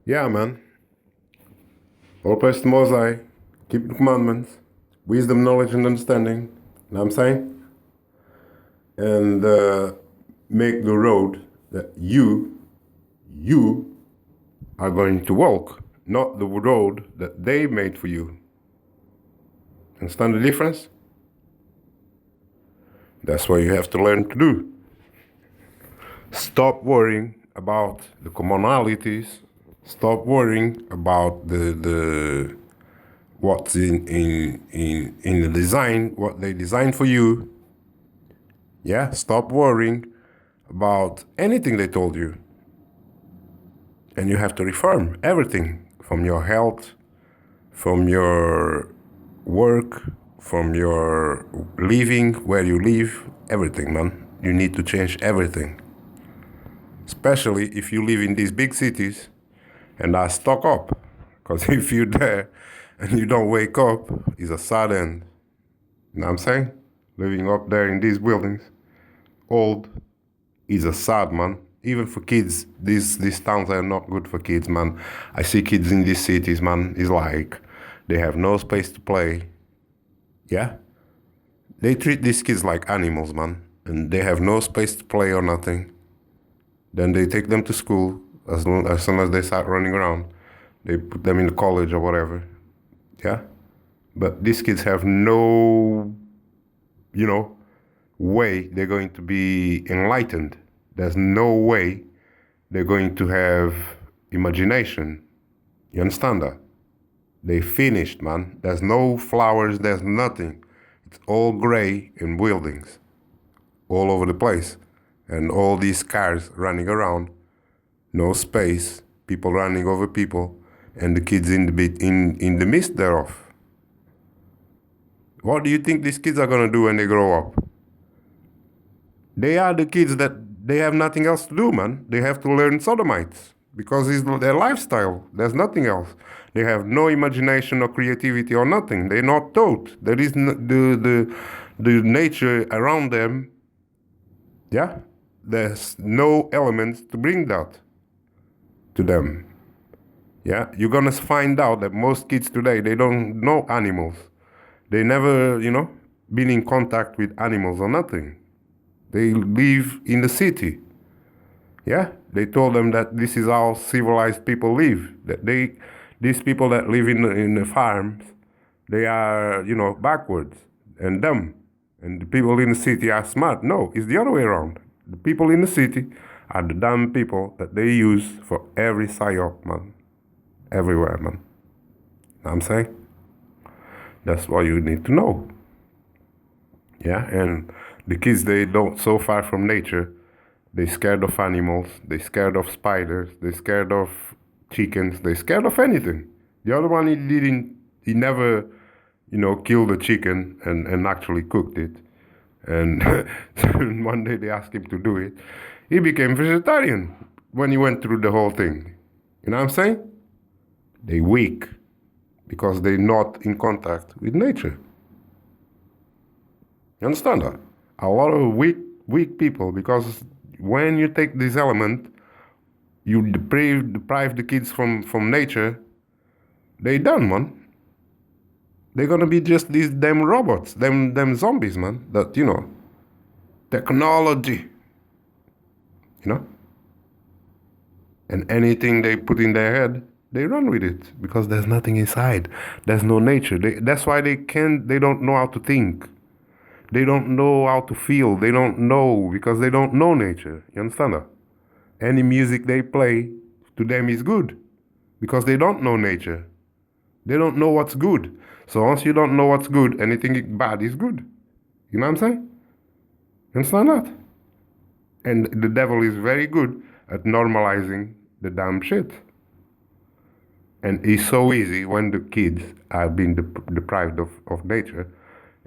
Yeah, man. All praise to Most High. Keep the commandments. Wisdom, knowledge, and understanding. You know what I'm saying? And make the road that you are going to walk, not the road that they made for you. Understand the difference? That's what you have to learn to do. Stop worrying about the commonalities. Stop worrying about the what's in the design, what they designed for you. Yeah, stop worrying about anything they told you. And you have to reform everything from your health, from your work, from your living, where you live, everything, man. You need to change everything. Especially if you live in these big cities and are stuck up. Because if you're there and you don't wake up, it's a sad end. You know what I'm saying? Living up there in these buildings, old, is a sad, man. Even for kids, these towns are not good for kids, man. I see kids in these cities, man. It's like they have no space to play. Yeah? They treat these kids like animals, man. And they have no space to play or nothing. Then they take them to school. As soon as they start running around, they put them in college or whatever. Yeah? But these kids have no, way they're going to be enlightened. There's no way they're going to have imagination. You understand that? They finished, man. There's no flowers, there's nothing. It's all gray and buildings all over the place. And all these cars running around, no space, people running over people, and the kids in the midst thereof. What do you think these kids are gonna do when they grow up? They are the kids that they have nothing else to do, man. They have to learn sodomites because it's their lifestyle. There's nothing else. They have no imagination or creativity or nothing. They're not taught. There is the nature around them. Yeah, there's no elements to bring that to them. Yeah, you're gonna find out that most kids today, they don't know animals. They never, been in contact with animals or nothing. They live in the city. Yeah, they told them that this is how civilized people live. That these people that live in the farms, they are, backwards and dumb. And the people in the city are smart. No, it's the other way around. The people in the city are the dumb people that they use for every psyop, man. Everywhere, man. Know what I'm saying? That's what you need to know. Yeah, and the kids, they don't, so far from nature, they scared of animals, they scared of spiders, they scared of chickens, they scared of anything. The other one, he never, killed a chicken and actually cooked it. And one day they asked him to do it. He became vegetarian when he went through the whole thing. You know what I'm saying? They weak because they're not in contact with nature. You understand that? A lot of weak people, because when you take this element, you deprive the kids from nature, they done, man. They're gonna be just these damn robots, them zombies, man. That, technology, and anything they put in their head, they run with it because there's nothing inside. There's no nature. That's why they don't know how to think. They don't know how to feel. They don't know because they don't know nature. You understand that? Any music they play to them is good because they don't know nature. They don't know what's good. So once you don't know what's good, anything bad is good. You know what I'm saying? You understand that? And the devil is very good at normalizing the damn shit. And it's so easy when the kids are being deprived of nature.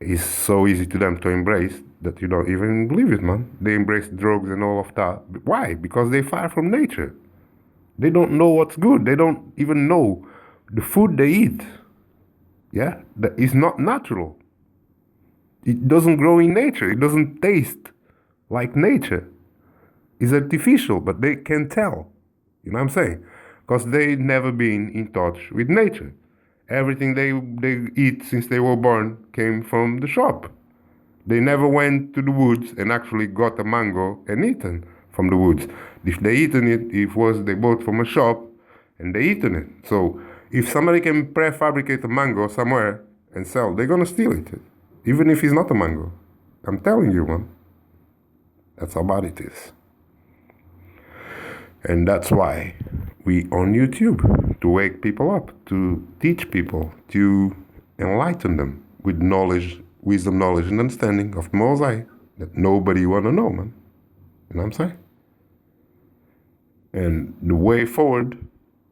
It's so easy to them to embrace that you don't even believe it, man. They embrace drugs and all of that. Why? Because they're far from nature. They don't know what's good. They don't even know the food they eat. Yeah? That is not natural. It doesn't grow in nature. It doesn't taste like nature. It's artificial, but they can tell. You know what I'm saying? because they never been in touch with nature. Everything they eat since they were born came from the shop. They never went to the woods and actually got a mango and eaten from the woods. If they eaten it, it was they bought from a shop and they eaten it. So if somebody can prefabricate a mango somewhere and sell, they're gonna steal it, even if it's not a mango. I'm telling you, man. That's how bad it is. And that's why we on YouTube, to wake people up, to teach people, to enlighten them with knowledge, wisdom, knowledge, and understanding of Mosai that nobody wanna know, man. You know what I'm saying? And the way forward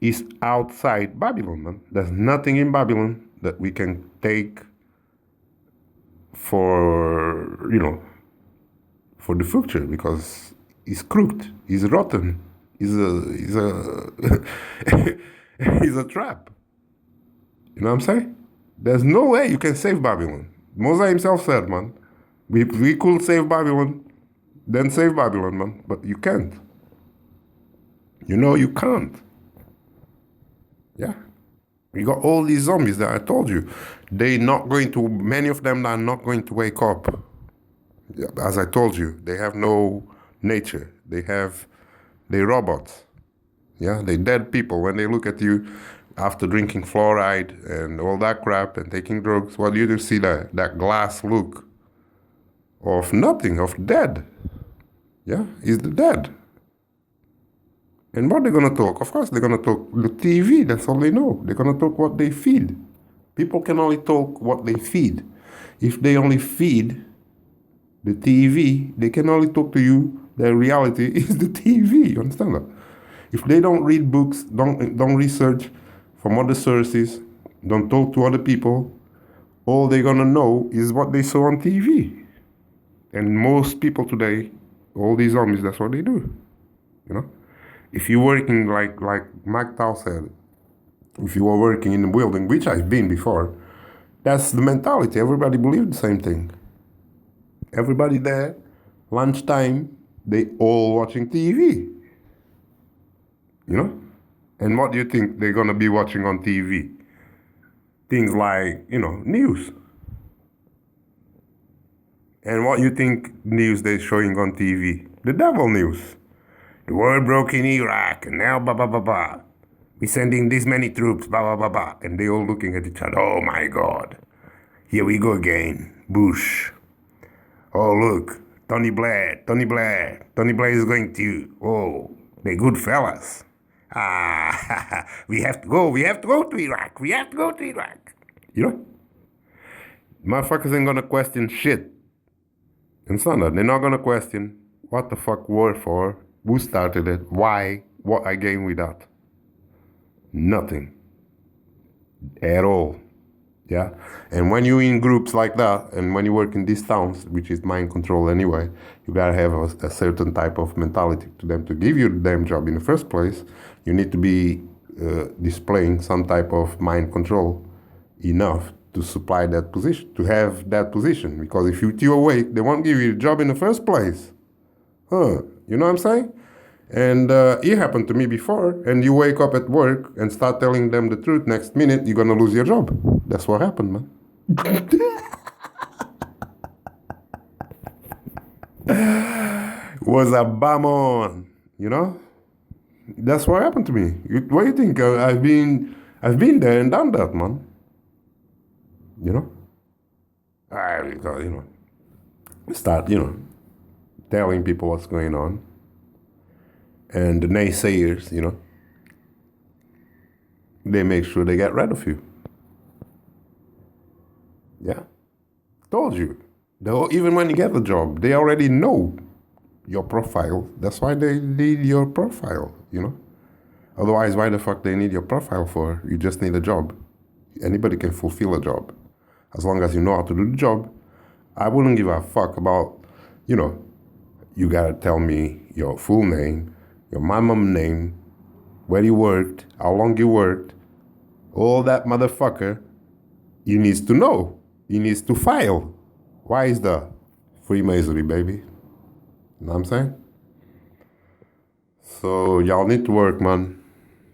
is outside Babylon, man. There's nothing in Babylon that we can take for, for the future, because it's crooked, it's rotten, it's a trap. You know what I'm saying? There's no way you can save Babylon. Mosai himself said, man, if we could save Babylon, then save Babylon, man. But you can't. You can't. Yeah. You got all these zombies that I told you. Many of them are not going to wake up. As I told you, they have no nature. They're robots. Yeah, they're dead people. When they look at you after drinking fluoride and all that crap and taking drugs, well, you just see that glass look of nothing, of dead. Yeah, is the dead. And what they're going to talk? Of course, they're going to talk the TV. That's all they know. They're going to talk what they feed. People can only talk what they feed. If they only feed the TV, they can only talk to you. Their reality is the TV. You understand that? If they don't read books, don't research from other sources, don't talk to other people, all they're going to know is what they saw on TV. And most people today, all these zombies, that's what they do. If you're working like Mike Tao said, if you are working in a building, which I've been before, that's the mentality. Everybody believes the same thing. Everybody there, lunchtime, they all watching TV. And what do you think they're gonna be watching on TV? Things like, news. And what you think news they're showing on TV? The devil news. The war broke in Iraq, and now blah, blah, blah, blah. We're sending this many troops, blah, blah, blah, blah. And they all looking at each other. Oh, my God. Here we go again. Bush. Oh, look. Tony Blair. Tony Blair is going to... Oh, they're good fellas. We have to go to Iraq. Motherfuckers ain't gonna question shit. Understand that? They're not gonna question what the fuck war for, who started it, why, what I gain with that. Nothing. At all. Yeah? And when you're in groups like that, and when you work in these towns, which is mind control anyway, you gotta have a certain type of mentality to them to give you the damn job in the first place. You need to be displaying some type of mind control enough to supply that position, to have that position. Because if you're awake, they won't give you the job in the first place. You know what I'm saying? And it happened to me before, and you wake up at work and start telling them the truth, next minute you're gonna lose your job. That's what happened, man. Was a bum on, That's what happened to me. What do you think? I've been there and done that, man. Start, telling people what's going on. And the naysayers, they make sure they get rid of you. Yeah. Told you. Even when you get the job, they already know your profile. That's why they need your profile, Otherwise, why the fuck they need your profile for? You just need a job. Anybody can fulfill a job. As long as you know how to do the job. I wouldn't give a fuck about, you gotta tell me your full name, your mom's name, where you worked, how long you worked, all that motherfucker, he needs to know. He needs to file. Why is that? Freemasonry, baby. You know what I'm saying? So y'all need to work, man.